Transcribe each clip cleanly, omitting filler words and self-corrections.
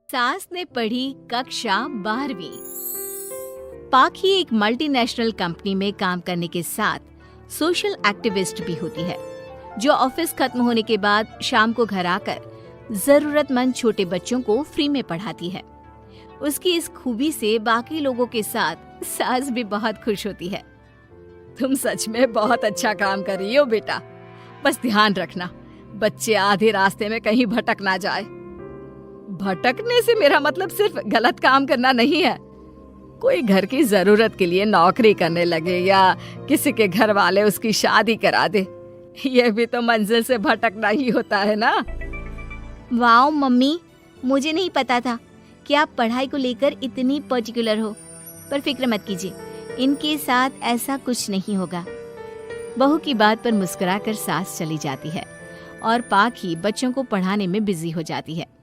सास ने पढ़ी कक्षा 12वीं। पाखी एक मल्टीनेशनल कंपनी में काम करने के साथ सोशल एक्टिविस्ट भी होती है, जो ऑफिस खत्म होने के बाद शाम को घर आकर जरूरतमंद छोटे बच्चों को फ्री में पढ़ाती है। उसकी इस खूबी से बाकी लोगों के साथ सास भी बहुत खुश होती है। तुम सच में बहुत अच्छा काम कर रही हो बेटा, बस ध्यान रखना बच्चे आधे रास्ते में कहीं भटक ना जाए। भटकने से मेरा मतलब सिर्फ गलत काम करना नहीं है। कोई घर की जरूरत के लिए नौकरी करने लगे या किसी के घर वाले उसकी शादी करा दे, ये भी तो मंजिल से भटकना ही होता है ना। वाओ मम्मी, मुझे नहीं पता था कि आप पढ़ाई को लेकर इतनी पर्टिकुलर हो। पर फिक्र मत कीजिए, इनके साथ ऐसा कुछ नहीं होगा। बहू की बात पर मुस्कुराकर सास चली जाती है और पाखी बच्चों को पढ़ाने में बिजी हो जाती है।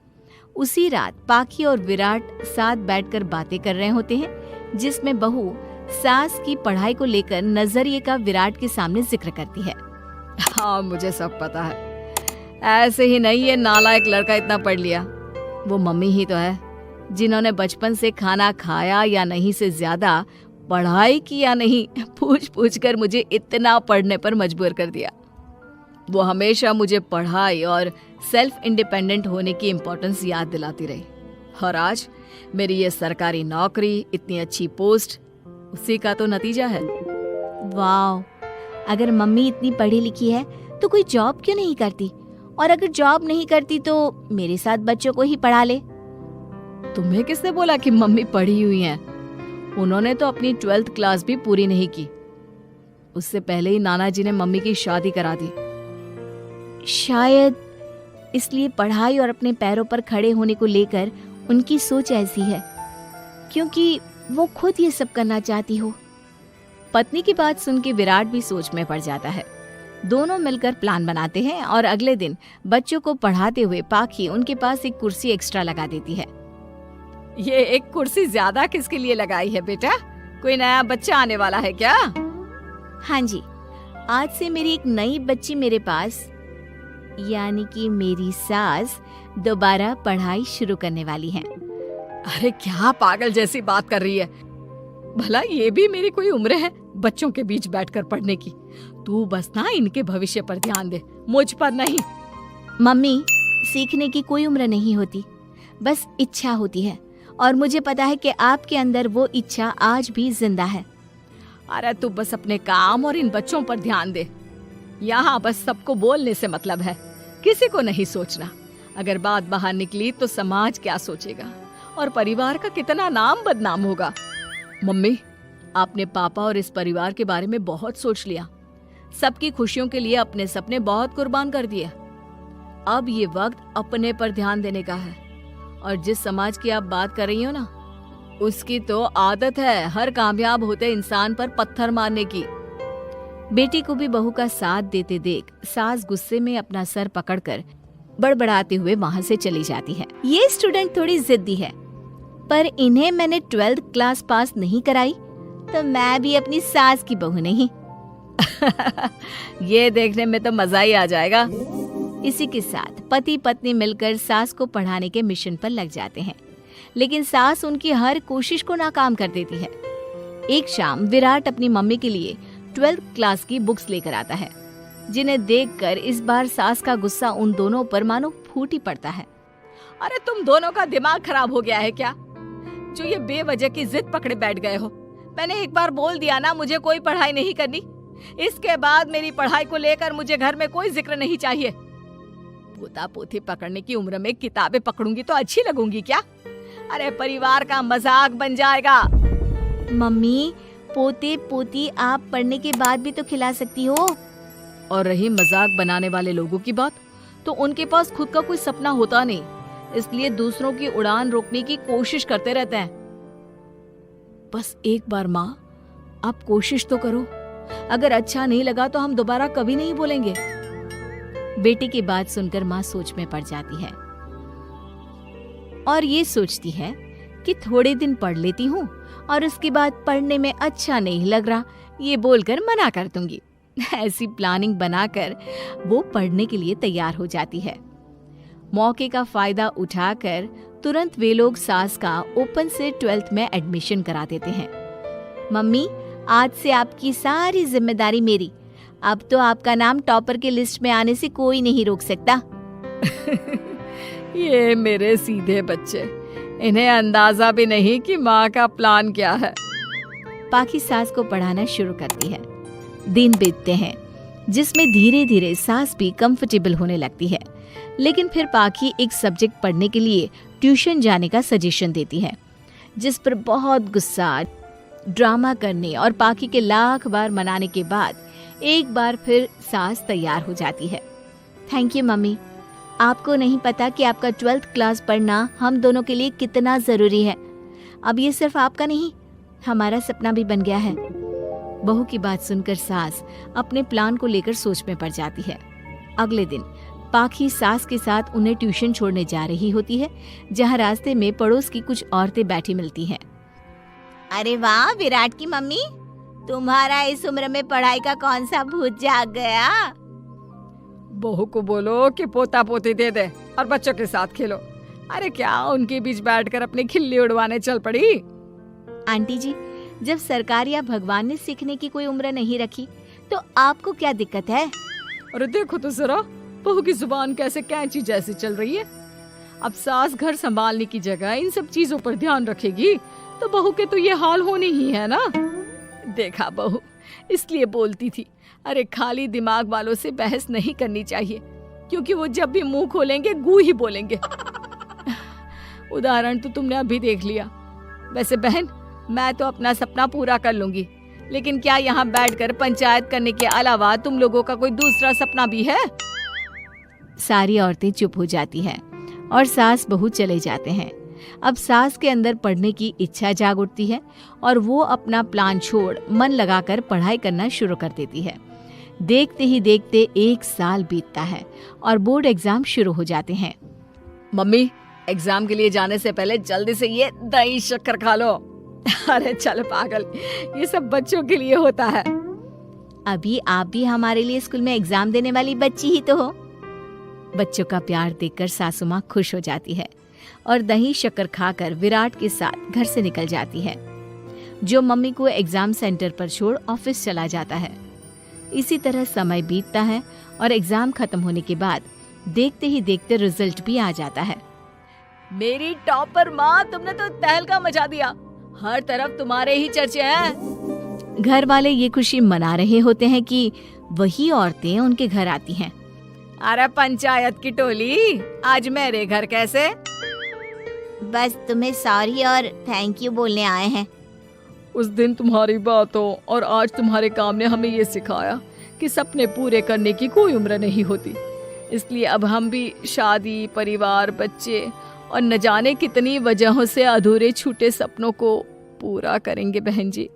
उसी रात पाखी और विराट साथ बैठकर बातें कर रहे होते हैं, जिसमें बहू सास की पढ़ाई को लेकर नजरिए का विराट के सामने जिक्र करती है। हाँ, मुझे सब पता है, ऐसे ही नहीं ये नालायक लड़का इतना पढ़ लिया। वो मम्मी ही तो है जिन्होंने बचपन से खाना खाया या नहीं से ज्यादा पढ़ाई की या नहीं पूछ पूछ कर मुझे इतना पढ़ने पर मजबूर कर दिया। वो हमेशा मुझे पढ़ाई और सेल्फ इंडिपेंडेंट होने की इम्पोर्टेंस याद दिलाती रही, और आज मेरी ये सरकारी नौकरी, इतनी अच्छी पोस्ट, उसी का तो नतीजा है। वाओ, अगर मम्मी इतनी पढ़ी लिखी है तो कोई जॉब क्यों नहीं करती? और अगर जॉब नहीं करती तो मेरे साथ बच्चों को ही पढ़ा ले। तुम्हें किसने बोला कि मम्मी पढ़ी हुई हैं? उन्होंने तो अपनी 12th क्लास भी पूरी नहीं की। उससे पहले ही नाना जी ने मम्मी की शादी करा दी। शायद इसलिए पढ़ाई और अपने पैरों पर खड़े होने को लेकर उनकी सोच ऐसी है, क्योंकि वो खुद ये सब करना चाहती हो। पत्नी की बात सुन के विराट भी सोच में पड़ जाता है। दोनों मिलकर प्लान बनाते हैं और अगले दिन बच्चों को पढ़ाते हुए पाखी उनके पास एक कुर्सी एक्स्ट्रा लगा देती है। ये एक कुर्सी ज्यादा किसके लिए लगाई है बेटा? कोई नया बच्चा आने वाला है क्या? हाँ जी, आज से मेरी एक नई बच्ची मेरे पास, यानी कि मेरी सास, दोबारा पढ़ाई शुरू करने वाली है। अरे क्या पागल जैसी बात कर रही है? भला ये भी मेरी कोई उम्र है बच्चों के बीच बैठकर पढ़ने की? तू बस ना इनके भविष्य पर ध्यान दे, मुझ पर नहीं। मम्मी, सीखने की कोई उम्र नहीं होती, बस इच्छा होती है, और मुझे पता है कि आपके अंदर वो इच्छा आज भी जिंदा है। अरे तू बस अपने काम और इन बच्चों पर ध्यान दे। यहाँ बस सबको बोलने से मतलब है, किसी को नहीं सोचना। अगर बात बाहर निकली तो समाज क्या सोचेगा और परिवार का कितना नाम बदनाम होगा। मम्मी, आपने पापा और इस परिवार के बारे में बहुत सोच लिया। सबकी खुशियों के लिए अपने सपने बहुत कुर्बान कर दिए। अब ये वक्त अपने पर ध्यान देने का है। और जिस समाज की आप बात कर रही हो ना, उसकी तो आदत है हर कामयाब होते इंसान पर पत्थर मारने की। बेटी को भी बहू का साथ देते देख सास गुस्से में अपना सर पकड़कर बड़बड़ाते हुए वहां से चली जाती है। ये स्टूडेंट थोड़ी जिद्दी है, पर इन्हें मैंने 12th क्लास पास नहीं कराई तो मैं भी अपनी सास की बहू नहीं। ये देखने में तो मजा ही आ जाएगा। इसी के साथ पति पत्नी मिलकर सास को पढ़ाने के मिशन पर लग जाते हैं, लेकिन सास उनकी हर कोशिश को नाकाम कर देती है। एक शाम विराट अपनी मम्मी के लिए 12th क्लास की बुक्स लेकर आता है, जिन्हें देखकर इस बार सास का गुस्सा उन दोनों पर मानो फूट ही पड़ता है। अरे तुम दोनों का दिमाग खराब हो गया है क्या, जो ये बेवजह की जिद पकड़े बैठ गए हो? मैंने एक बार बोल दिया ना, मुझे कोई पढ़ाई नहीं करनी। इसके बाद मेरी पढ़ाई को लेकर मुझे घर में कोई जिक्र नहीं चाहिए। पोता पोती पकड़ने की उम्र में किताबें पकड़ूंगी तो अच्छी लगूंगी क्या? अरे परिवार का मजाक बन जाएगा। मम्मी, पोते पोती आप पढ़ने के बाद भी तो खिला सकती हो। और रही मजाक बनाने वाले लोगों की बात, तो उनके पास खुद का कोई सपना होता नहीं, इसलिए दूसरों की उड़ान रोकने की कोशिश करते रहते हैं। बस एक बार माँ, आप कोशिश तो करो। अगर अच्छा नहीं लगा तो हम दोबारा कभी नहीं बोलेंगे। बेटी की बात सुनकर माँ सोच में पड़ जाती है और ये सोचती है कि थोड़े दिन पढ़ लेती हूँ और उसके बाद पढ़ने में अच्छा नहीं लग रहा, ये बोलकर मना कर दूंगी। ऐसी प्लानिंग बनाकर वो पढ़ने के लिए तैयार हो जाती है। मौके का फायदा उठाकर तुरंत वे लोग सास का ओपन से 12th में एडमिशन करा देते हैं। मम्मी, आज से आपकी सारी जिम्मेदारी मेरी। अब तो आपका नाम टॉपर के लिस्ट में आने से कोई नहीं रोक सकता। ये मेरे सीधे बच्चे, इन्हें अंदाजा भी नहीं कि माँ का प्लान क्या है। पाखी सास को पढ़ाना शुरू करती है। दिन बीतते हैं जिसमें धीरे धीरे सास भी कंफर्टेबल होने लगती है, लेकिन फिर पाखी एक सब्जेक्ट पढ़ने के लिए ट्यूशन जाने का सजेशन देती है, जिस पर बहुत गुस्सा, ड्रामा करने और पाखी के लाख बार मनाने के बाद एक बार फिर सास तैयार हो जाती है। थैंक यू मम्मी, आपको नहीं पता कि आपका 12th क्लास पढ़ना हम दोनों के लिए कितना जरूरी है। अब ये सिर्फ आपका नहीं, हमारा सपना भी बन गया है। बहू की बात सुनकर सास अपने प्लान को लेकर सोच में पड़ जाती है। अगले दिन पाखी सास के साथ उन्हें ट्यूशन छोड़ने जा रही होती है, जहाँ रास्ते में पड़ोस की कुछ औरतें बैठी मिलती हैं। अरे वाह विराट की मम्मी, तुम्हारा इस उम्र में पढ़ाई का कौन सा भूत जाग गया। बहू को बोलो कि पोता पोती दे दे और बच्चों के साथ खेलो। अरे क्या उनके बीच बैठकर अपनी खिल्ली उड़वाने चल पड़ी। आंटी जी, जब सरकार या भगवान ने सीखने की कोई उम्र नहीं रखी तो आपको क्या दिक्कत है? अरे देखो तो जरा, बहू की जुबान कैसे कैंची जैसी चल रही है। अब सास घर संभालने की जगह इन सब चीजों पर ध्यान रखेगी तो बहू के तो ये हाल होने ही है ना। देखा बहू, इसलिए बोलती थी, अरे खाली दिमाग वालों से बहस नहीं करनी चाहिए, क्योंकि वो जब भी मुंह खोलेंगे गू ही बोलेंगे। उदाहरण तो तुमने अभी देख लिया। वैसे बहन, मैं तो अपना सपना पूरा कर लूंगी, लेकिन क्या यहाँ बैठकर पंचायत करने के अलावा तुम लोगों का कोई दूसरा सपना भी है? सारी औरतें चुप हो जाती हैं और सास बहू चले जाते हैं। अब सास के अंदर पढ़ने की इच्छा जाग उठती है और वो अपना प्लान छोड़ मन लगाकर पढ़ाई करना शुरू कर देती है। देखते ही देखते 1 साल बीतता है और बोर्ड एग्जाम शुरू हो जाते हैं। मम्मी, एग्जाम के लिए जाने से पहले जल्दी से ये दही शक्कर खा लो। अरे चल पागल, ये सब बच्चों के लिए होता है। अभी आप भी हमारे लिए स्कूल में एग्जाम देने वाली बच्ची ही तो हो। बच्चों का प्यार देखकर सासू माँ खुश हो जाती है और दही शक्कर खाकर विराट के साथ घर से निकल जाती है, जो मम्मी को एग्जाम सेंटर पर छोड़ ऑफिस चला जाता है। इसी तरह समय बीतता है और एग्जाम खत्म होने के बाद देखते ही देखते रिजल्ट भी आ जाता है। मेरी टॉपर माँ, तुमने तो तहलका मचा दिया। हर तरफ तुम्हारे ही चर्चे हैं। घर वाले ये खुशी मना रहे होते हैं कि वही औरतें उनके घर आती हैं। अरे पंचायत की टोली, आज मेरे घर कैसे? बस तुम्हें सॉरी और थैंक यू बोलने आए हैं। उस दिन तुम्हारी बातों और आज तुम्हारे काम ने हमें ये सिखाया कि सपने पूरे करने की कोई उम्र नहीं होती। इसलिए अब हम भी शादी, परिवार, बच्चे और न जाने कितनी वजहों से अधूरे छूटे सपनों को पूरा करेंगे बहन जी।